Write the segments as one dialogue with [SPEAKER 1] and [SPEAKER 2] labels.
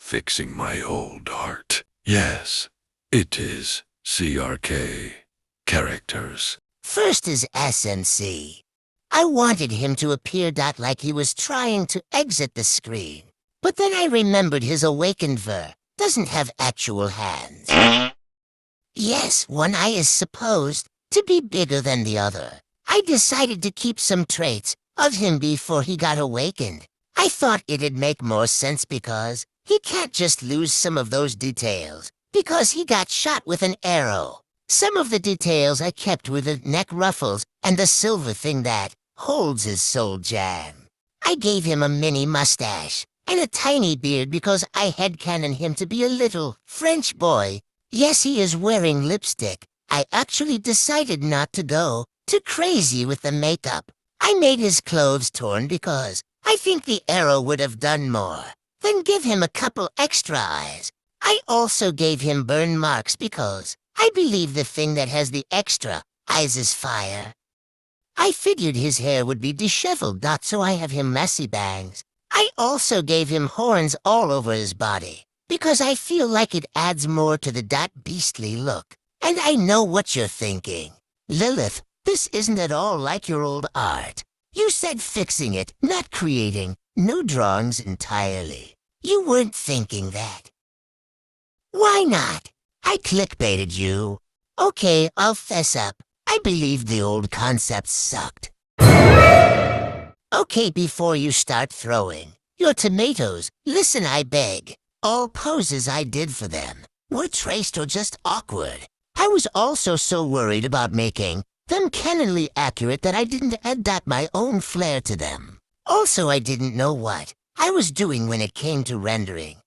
[SPEAKER 1] fixing my old art. Yes, it is CRK. Characters.
[SPEAKER 2] First is SNC. I wanted him to appear like he was trying to exit the screen. But then I remembered his awakened ver doesn't have actual hands. Yes, one eye is supposed to be bigger than the other. I decided to keep some traits of him before he got awakened. I thought it'd make more sense because he can't just lose some of those details because he got shot with an arrow. Some of the details I kept were the neck ruffles and the silver thing that holds his soul jam. I gave him a mini mustache and a tiny beard because I headcanon him to be a little French boy. Yes, he is wearing lipstick. I actually decided not to go too crazy with the makeup. I made his clothes torn because I think the arrow would have done more. Then give him a couple extra eyes. I also gave him burn marks because I believe the thing that has the extra eyes is fire. I figured his hair would be disheveled, so I have him messy bangs. I also gave him horns all over his body because I feel like it adds more to the beastly look. And I know what you're thinking. Lilith, this isn't at all like your old art. You said fixing it, not creating. No drawings entirely. You weren't thinking that. Why not? I clickbaited you. Okay, I'll fess up. I believe the old concept sucked. Okay, before you start throwing your tomatoes, listen, I beg. All poses I did for them were traced or just awkward. I was also so worried about making them canonly accurate that I didn't add my own flair to them. Also, I didn't know what I was doing when it came to rendering.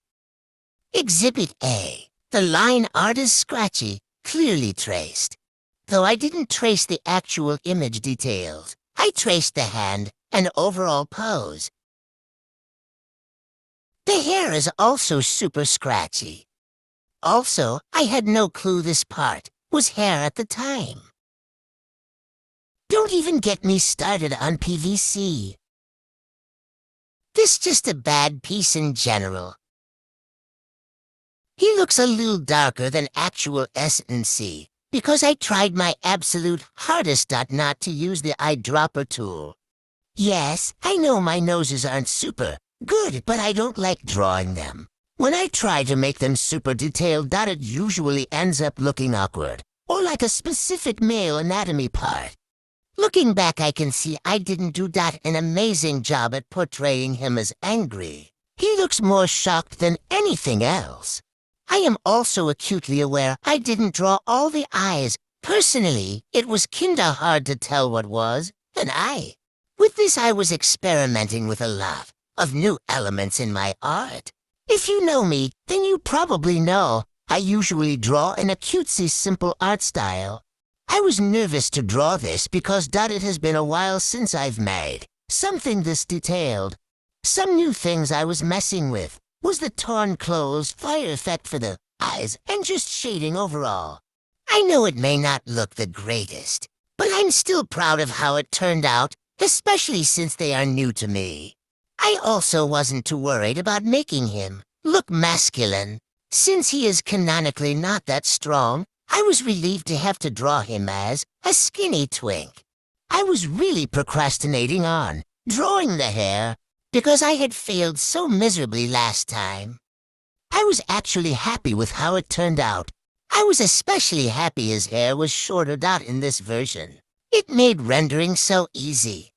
[SPEAKER 2] Exhibit A. The line art is scratchy, clearly traced. Though I didn't trace the actual image details, I traced the hand and overall pose. The hair is also super scratchy. Also, I had no clue this part was hair at the time. Don't even get me started on PVC. This just a bad piece in general. He looks a little darker than actual SNC because I tried my absolute hardest not to use the eyedropper tool. Yes, I know my noses aren't super good, but I don't like drawing them. When I try to make them super detailed, it usually ends up looking awkward, or like a specific male anatomy part. Looking back, I can see I didn't do an amazing job at portraying him as angry. He looks more shocked than anything else. I am also acutely aware I didn't draw all the eyes. Personally, it was kinda hard to tell what was an eye. With this, I was experimenting with a lot of new elements in my art. If you know me, then you probably know I usually draw in a cutesy simple art style. I was nervous to draw this because it has been a while since I've made something this detailed. Some new things I was messing with was the torn clothes, fire effect for the eyes, and just shading overall. I know it may not look the greatest, but I'm still proud of how it turned out, especially since they are new to me. I also wasn't too worried about making him look masculine. Since he is canonically not that strong, I was relieved to have to draw him as a skinny twink. I was really procrastinating on drawing the hair because I had failed so miserably last time. I was actually happy with how it turned out. I was especially happy his hair was shorter in this version. It made rendering so easy.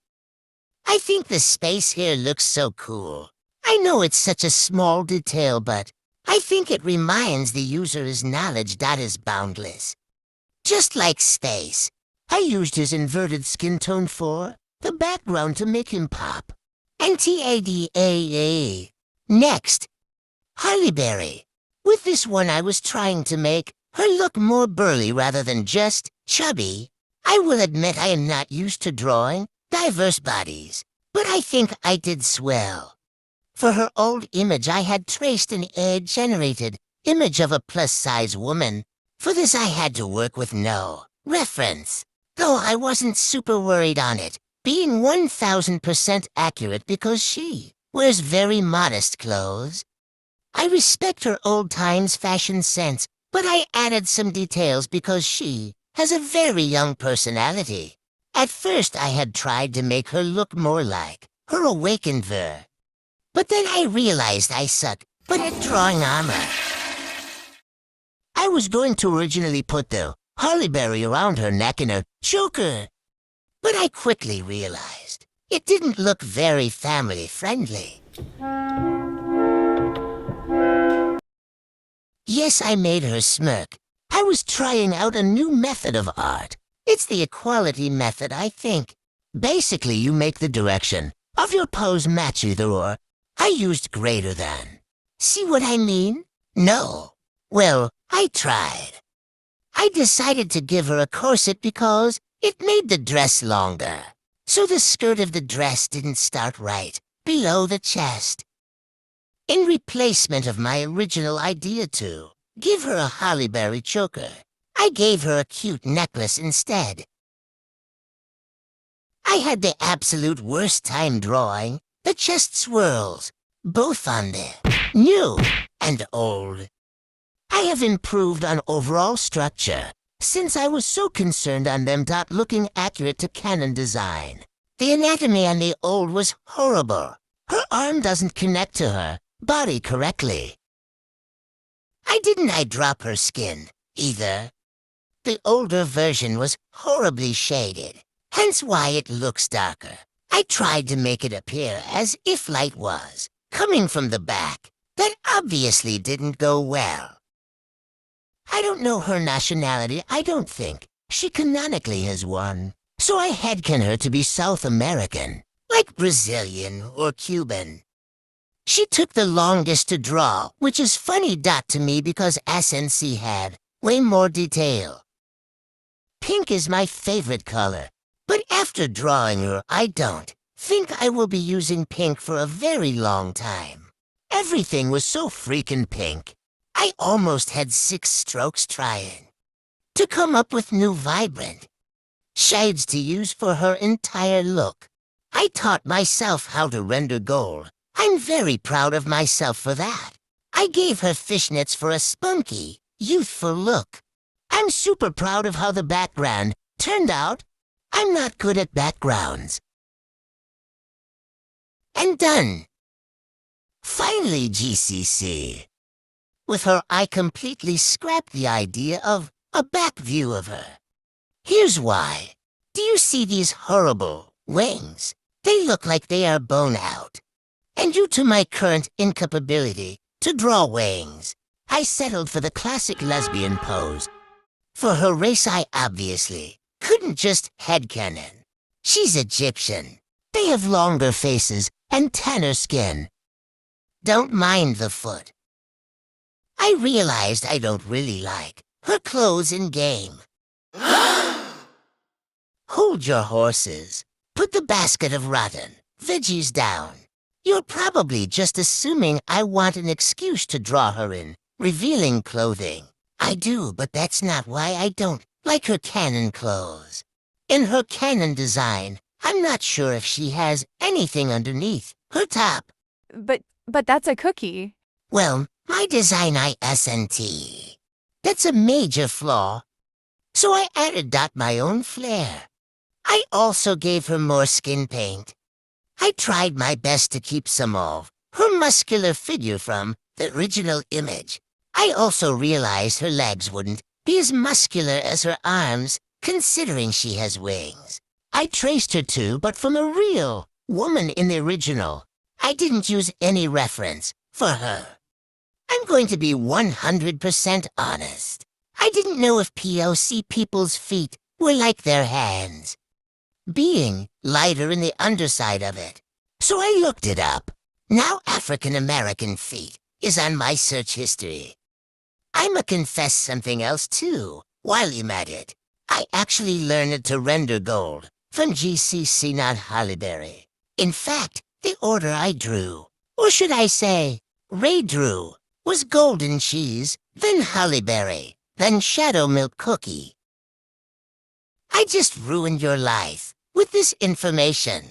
[SPEAKER 2] I think the space here looks so cool. I know it's such a small detail, but I think it reminds the user his knowledge is boundless. Just like space. I used his inverted skin tone for the background to make him pop. NTADAA. Next, Hollyberry. With this one I was trying to make her look more burly rather than just chubby. I will admit I am not used to drawing diverse bodies, but I think I did swell. For her old image I had traced an AI-generated image of a plus-size woman. For this I had to work with no reference, though I wasn't super worried on it being 1000% accurate because she wears very modest clothes. I respect her old-times fashion sense, but I added some details because she has a very young personality. At first I had tried to make her look more like her awakened ver. But then I realized I suck at drawing armor. I was going to originally put the holly berry around her neck in a choker, but I quickly realized it didn't look very family-friendly. Yes, I made her smirk. I was trying out a new method of art. It's the equality method, I think. Basically, you make the direction of your pose match either or. I used greater than. See what I mean? No. Well, I tried. I decided to give her a corset because it made the dress longer. So the skirt of the dress didn't start right below the chest. In replacement of my original idea to give her a holly berry choker, I gave her a cute necklace instead. I had the absolute worst time drawing the chest swirls, both on the new and old. I have improved on overall structure since I was so concerned on them not looking accurate to canon design. The anatomy on the old was horrible. Her arm doesn't connect to her body correctly. I didn't drop her skin, either. The older version was horribly shaded, hence why it looks darker. I tried to make it appear as if light was coming from the back. That obviously didn't go well. I don't know her nationality. I don't think she canonically has one. So I headcan her to be South American, like Brazilian or Cuban. She took the longest to draw, which is funny to me because SNC had way more detail. Pink is my favorite color, but after drawing her, I don't think I will be using pink for a very long time. Everything was so freaking pink. I almost had 6 strokes trying to come up with new vibrant shades to use for her entire look. I taught myself how to render gold. I'm very proud of myself for that. I gave her fishnets for a spunky, youthful look. I'm super proud of how the background turned out. I'm not good at backgrounds. And done. Finally, GCC. With her, I completely scrapped the idea of a back view of her. Here's why. Do you see these horrible wings? They look like they are bone out. And due to my current incapability to draw wings, I settled for the classic lesbian pose. For her race, I obviously couldn't just headcanon. She's Egyptian. They have longer faces and tanner skin. Don't mind the foot. I realized I don't really like her clothes in game. Hold your horses. Put the basket of rotten veggies down. You're probably just assuming I want an excuse to draw her in revealing clothing. I do, but that's not why I don't like her canon clothes. In her canon design, I'm not sure if she has anything underneath her top.
[SPEAKER 3] But that's a cookie.
[SPEAKER 2] Well, my design ISNT. That's a major flaw. So I added my own flair. I also gave her more skin paint. I tried my best to keep some of her muscular figure from the original image. I also realized her legs wouldn't be as muscular as her arms, considering she has wings. I traced her too, but from a real woman in the original. I didn't use any reference for her. I'm going to be 100% honest. I didn't know if POC people's feet were like their hands, being lighter in the underside of it. So I looked it up. Now African American feet is on my search history. I'ma confess something else too, while I'm at it. I actually learned to render gold from GCC, not Hollyberry. In fact, the order I drew, or should I say, Ray drew, was golden cheese, then Hollyberry, then shadow milk cookie. I just ruined your life with this information.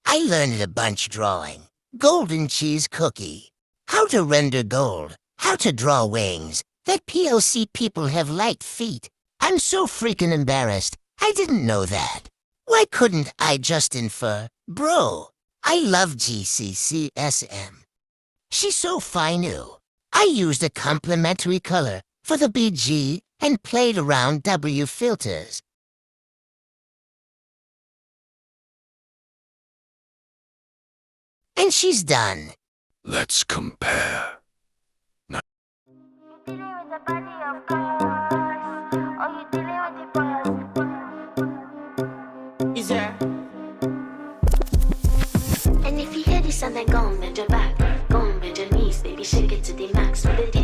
[SPEAKER 2] I learned a bunch drawing golden cheese cookie. how to render gold, how to draw wings, that PLC people have light feet. I'm so freaking embarrassed. I didn't know that. Why couldn't I just infer, bro, I love GCCSM. She's so fine new. I used a complementary color for the BG and played around W filters. And she's done.
[SPEAKER 1] Let's compare.
[SPEAKER 4] And if you hear this and then go and bend your back, go and bend your knees, baby, shake it to the max. With